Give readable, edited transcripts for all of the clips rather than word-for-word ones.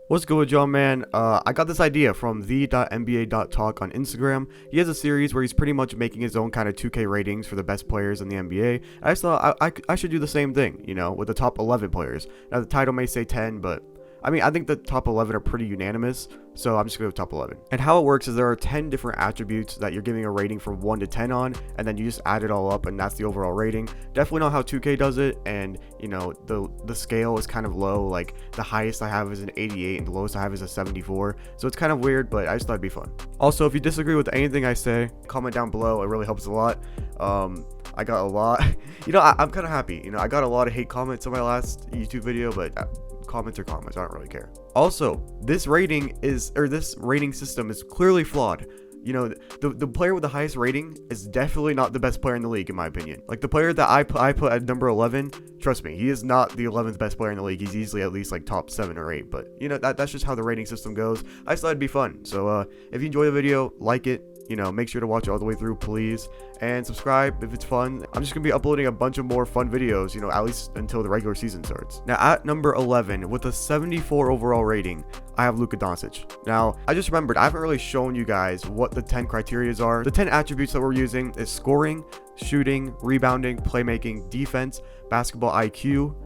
What's good with y'all, man? I got this idea from The.NBA.Talk on Instagram. He has a series where he's pretty much making his own kind of 2K ratings for the best players in the NBA. I just thought I should do the same thing, with the top 11 players. Now, the title may say 10, but I think the top 11 are pretty unanimous, so I'm just going to go top 11. And how it works is there are 10 different attributes that you're giving a rating from 1 to 10 on, and then you just add it all up, and that's the overall rating. Definitely not how 2K does it, and, the scale is kind of low. Like, the highest I have is an 88, and the lowest I have is a 74, so it's kind of weird, but I just thought it'd be fun. Also, if you disagree with anything I say, comment down below. It really helps a lot. I got a lot. I'm kind of happy. I got a lot of hate comments on my last YouTube video, but comments are comments. I don't really care. Also, this rating system is clearly flawed. The player with the highest rating is definitely not the best player in the league, in my opinion. Like, the player that I put at number 11, trust me, he is not the 11th best player in the league. He's easily at least like top 7 or 8. But that's just how the rating system goes. I just thought it'd be fun. So if you enjoy the video, like it. Make sure to watch it all the way through, please, and subscribe if it's fun. I'm just gonna be uploading a bunch of more fun videos, at least until the regular season starts. Now, at number 11 with a 74 overall rating, I have Luka Doncic. Now, I just remembered I haven't really shown you guys what the 10 criterias are. The 10 attributes that we're using is scoring, shooting, rebounding, playmaking, defense, basketball IQ,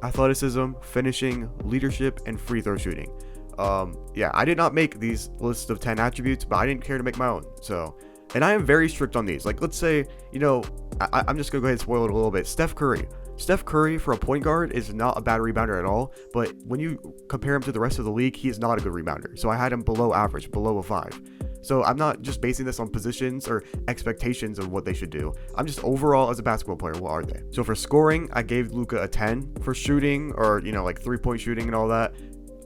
athleticism, finishing, leadership, and free throw shooting. I did not make these lists of 10 attributes, but I didn't care to make my own. And I am very strict on these. Like, let's say, I'm just gonna go ahead and spoil it a little bit. Steph Curry for a point guard is not a bad rebounder at all, but when you compare him to the rest of the league, he is not a good rebounder. So I had him below average, below a 5. So I'm not just basing this on positions or expectations of what they should do. I'm just overall as a basketball player, what are they? So for scoring, I gave Luka a 10. For shooting, or like 3-point shooting and all that,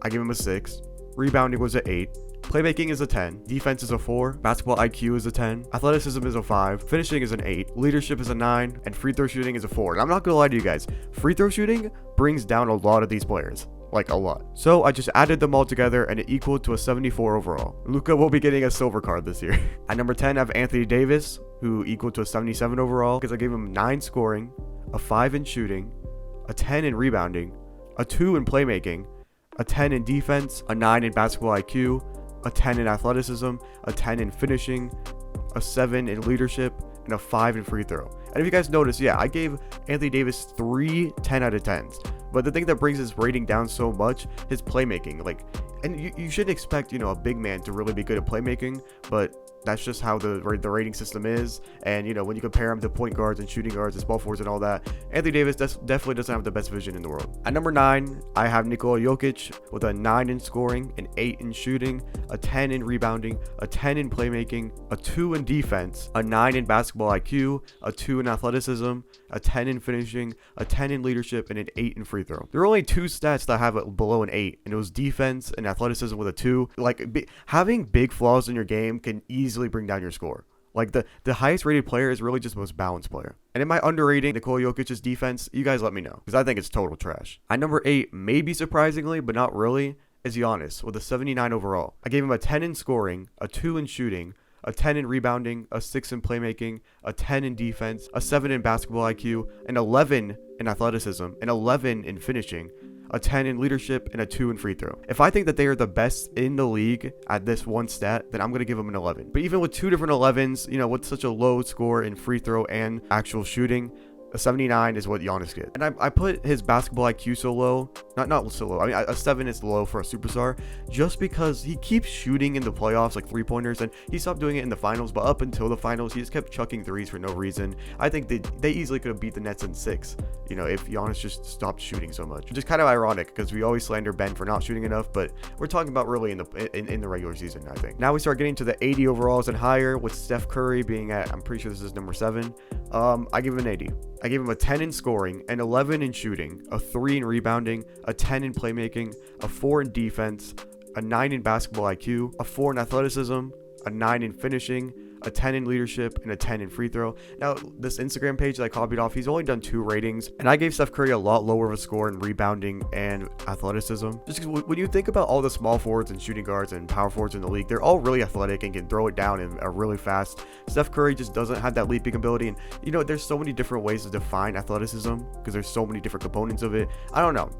I give him a 6. Rebounding was an 8. Playmaking is a 10. Defense is a 4. Basketball IQ is a 10. Athleticism is a 5. Finishing is an 8. Leadership is a 9. And free throw shooting is a 4. And I'm not gonna lie to you guys, free throw shooting brings down a lot of these players. Like, a lot. So I just added them all together and it equaled to a 74 overall. Luka will be getting a silver card this year. At number 10, I have Anthony Davis, who equaled to a 77 overall, because I gave him 9 scoring, a 5 in shooting, a 10 in rebounding, a 2 in playmaking, a 10 in defense, a 9 in basketball IQ, a 10 in athleticism, a 10 in finishing, a 7 in leadership, and a 5 in free throw. And if you guys notice, I gave Anthony Davis 3 10 out of 10s. But the thing that brings his rating down so much is playmaking. Like, and you shouldn't expect, a big man to really be good at playmaking, but that's just how the rating system is. And, when you compare him to point guards and shooting guards and small forwards and all that, Anthony Davis definitely doesn't have the best vision in the world. At number 9, I have Nikola Jokic with a 9 in scoring, an 8 in shooting, a 10 in rebounding, a 10 in playmaking, a 2 in defense, a 9 in basketball IQ, a 2 in athleticism, a 10 in finishing, a 10 in leadership, and an 8 in free throw. There are only 2 stats that have it below an 8, and it was defense and athleticism with a 2. Like, having big flaws in your game can easily bring down your score. Like, the highest rated player is really just the most balanced player. And am I underrating Nikola Jokic's defense? You guys let me know, because I think it's total trash. At number 8, maybe surprisingly, but not really, is Giannis with a 79 overall. I gave him a 10 in scoring, a 2 in shooting, a 10 in rebounding, a 6 in playmaking, a 10 in defense, a 7 in basketball IQ, an 11 in athleticism, an 11 in finishing, a 10 in leadership, and a 2 in free throw. If I think that they are the best in the league at this one stat, then I'm going to give them an 11. But even with 2 different 11s, with such a low score in free throw and actual shooting, a 79 is what Giannis gets. And I put his basketball IQ so low, not so low, a 7 is low for a superstar, just because he keeps shooting in the playoffs, like 3-pointers, and he stopped doing it in the finals, but up until the finals, he just kept chucking threes for no reason. I think they easily could have beat the Nets in 6, if Giannis just stopped shooting so much. Which is kind of ironic, because we always slander Ben for not shooting enough, but we're talking about really in the regular season, I think. Now we start getting to the 80 overalls and higher, with Steph Curry being at, I'm pretty sure this is number 7. I give him an 80. I gave him a 10 in scoring, an 11 in shooting, a 3 in rebounding, a 10 in playmaking, a 4 in defense, a 9 in basketball IQ, a 4 in athleticism, a 9 in finishing, a 10 in leadership, and a 10 in free throw. Now, this Instagram page that I copied off, he's only done 2 ratings, and I gave Steph Curry a lot lower of a score in rebounding and athleticism. Just because when you think about all the small forwards and shooting guards and power forwards in the league, they're all really athletic and can throw it down and are really fast. Steph Curry just doesn't have that leaping ability, and there's so many different ways to define athleticism because there's so many different components of it. I don't know.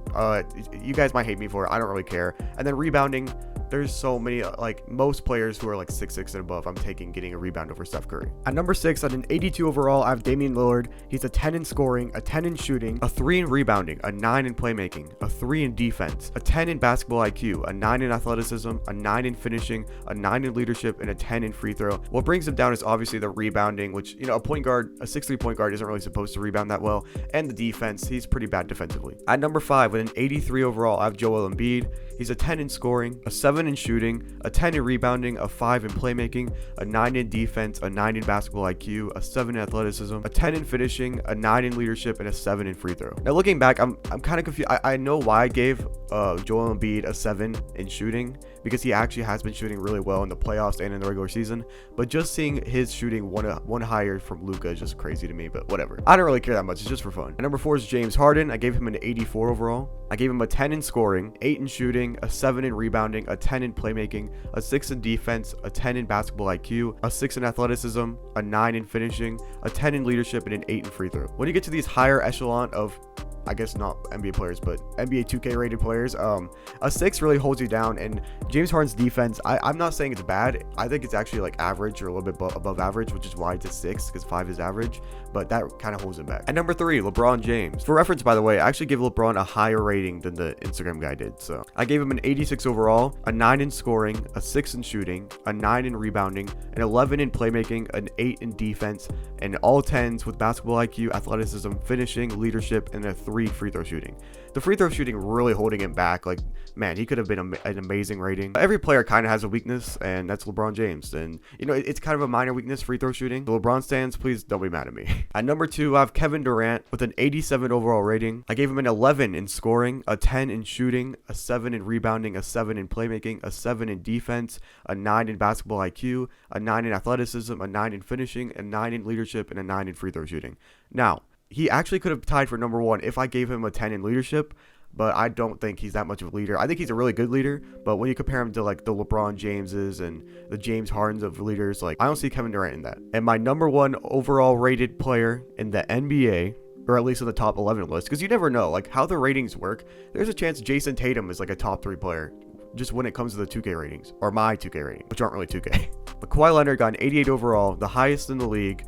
You guys might hate me for it. I don't really care. And then rebounding, there's so many, like most players who are like 6'6" and above, I'm taking getting a rebound over Steph Curry. At number 6, at an 82 overall, I have Damian Lillard. He's a 10 in scoring, a 10 in shooting, a 3 in rebounding, a 9 in playmaking, a 3 in defense, a 10 in basketball IQ, a 9 in athleticism, a 9 in finishing, a 9 in leadership, and a 10 in free throw. What brings him down is obviously the rebounding, which, a point guard, a 6'3" point guard isn't really supposed to rebound that well, and the defense, he's pretty bad defensively. At number 5, with an 83 overall, I have Joel Embiid. He's a 10 in scoring, a 7 in shooting, a 10 in rebounding, a 5 in playmaking, a 9 in defense, a 9 in basketball IQ, a 7 in athleticism, a 10 in finishing, a 9 in leadership, and a 7 in free throw. Now looking back, I'm kind of confused. I know why I gave Joel Embiid a 7 in shooting, because he actually has been shooting really well in the playoffs and in the regular season, but just seeing his shooting one higher from Luka is just crazy to me, but whatever. I don't really care that much. It's just for fun. At number 4 is James Harden. I gave him an 84 overall. I gave him a 10 in scoring, 8 in shooting, a 7 in rebounding, a 10 in playmaking, a 6 in defense, a 10 in basketball IQ, a 6 in athleticism, a 9 in finishing, a 10 in leadership, and an 8 in free throw. When you get to these higher echelon of, I guess not NBA players, but NBA2k rated players, a 6 really holds you down. And James Harden's defense, I'm not saying it's bad. I think it's actually like average or a little bit above average, which is why it's a 6, because 5 is average, but that kind of holds him back. At number 3, LeBron James. For reference, by the way, I actually gave LeBron a higher rating than the Instagram guy did. So I gave him an 86 overall, a 9 in scoring, a 6 in shooting, a 9 in rebounding, an 11 in playmaking, an 8 in defense, and all 10s with basketball IQ, athleticism, finishing, leadership, and a 3 free throw shooting. The free throw shooting really holding him back. Like, man, he could have been an amazing rating. Every player kind of has a weakness, and that's LeBron James. And, it's kind of a minor weakness, free throw shooting. The LeBron stands, please don't be mad at me. At number 2, I have Kevin Durant with an 87 overall rating. I gave him an 11 in scoring, a 10 in shooting, a 7 in rebounding, a 7 in playmaking, a 7 in defense, a 9 in basketball IQ, a 9 in athleticism, a 9 in finishing, a 9 in leadership, and a 9 in free throw shooting. Now, he actually could have tied for number 1 if I gave him a 10 in leadership, but I don't think he's that much of a leader. I think he's a really good leader, but when you compare him to like the LeBron Jameses and the James Hardens of leaders, like I don't see Kevin Durant in that. And my number 1 overall rated player in the NBA, or at least in the top 11 list, because you never know like how the ratings work. There's a chance Jason Tatum is like a top 3 player just when it comes to the 2K ratings, or my 2K rating, which aren't really 2K. But Kawhi Leonard got an 88 overall, the highest in the league.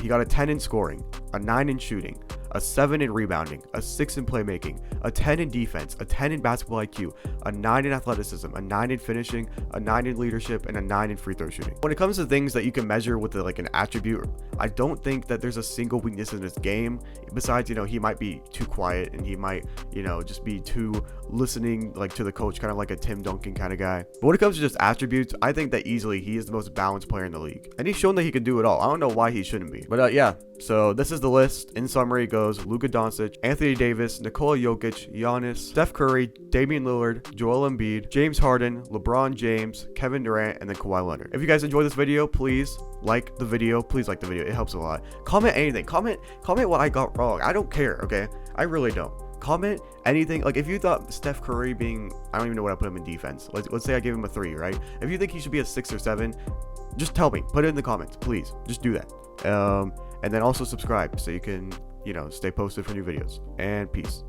He got a 10 in scoring, a 9 in shooting, a 7 in rebounding, a 6 in playmaking, a 10 in defense, a 10 in basketball IQ, a 9 in athleticism, a 9 in finishing, a 9 in leadership, and a 9 in free throw shooting. When it comes to things that you can measure with like an attribute, I don't think that there's a single weakness in this game. Besides, he might be too quiet and he might, just be too listening like to the coach, kind of like a Tim Duncan kind of guy. But when it comes to just attributes, I think that easily he is the most balanced player in the league. And he's shown that he can do it all. I don't know why he shouldn't be. But yeah, so this is the list. In summary, it goes Luka Doncic, Anthony Davis, Nikola Jokic, Giannis, Steph Curry, Damian Lillard, Joel Embiid, James Harden, LeBron James, Kevin Durant, and then Kawhi Leonard. If you guys enjoyed this video, please like the video. Please like the video. It helps a lot. Comment anything. Comment what I got wrong. I don't care, okay? I really don't. Comment anything. Like if you thought Steph Curry being, I don't even know what I put him in defense. Let's say I gave him a 3, right? If you think he should be a 6 or 7, just tell me. Put it in the comments, please. Just do that. And then also subscribe so you can, stay posted for new videos. And peace.